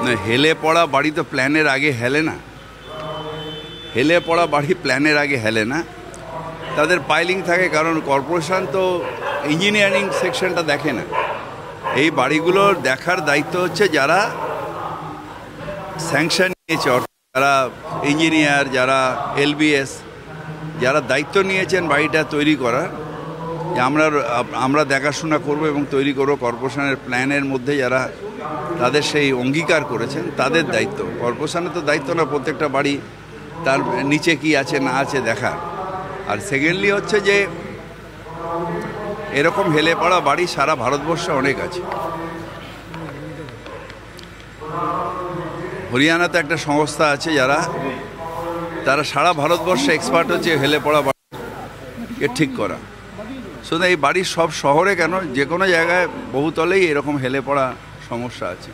না, হেলে পড়া বাড়ি তো প্ল্যানের আগে হেলে না। হেলে পড়া বাড়ি প্ল্যানের আগে হেলে না, তাদের পাইলিং থাকে, কারণ কর্পোরেশন তো ইঞ্জিনিয়ারিং সেকশনটা দেখে না। এই বাড়িগুলোর দেখার দায়িত্ব হচ্ছে যারা স্যাংশন নিয়েছে, যারা ইঞ্জিনিয়ার, যারা এলবিএস, যারা দায়িত্ব নিয়েছেন বাড়িটা তৈরি করার, আমরা দেখাশোনা করব এবং তৈরি করব। কর্পোরেশনের প্ল্যানের মধ্যে যারা তাদের সেই অঙ্গীকার করেছেন তাদের দায়িত্ব। কর্পোরেশনের তো দায়িত্ব না প্রত্যেকটা বাড়ি তার নিচে কি আছে না আছে দেখার। আর সেকেন্ডলি হচ্ছে যে এরকম হেলে পড়া বাড়ি সারা ভারতবর্ষে অনেক আছে। হরিয়ানাতে একটা সংস্থা আছে তারা সারা ভারতবর্ষে এক্সপার্ট হচ্ছে হেলে পড়া বাড়িকে ঠিক করা। শুধু এই বাড়ির সব শহরে কেন, যে কোনো জায়গায় বহুতলেই এরকম হেলে পড়া সমস্যা আছে।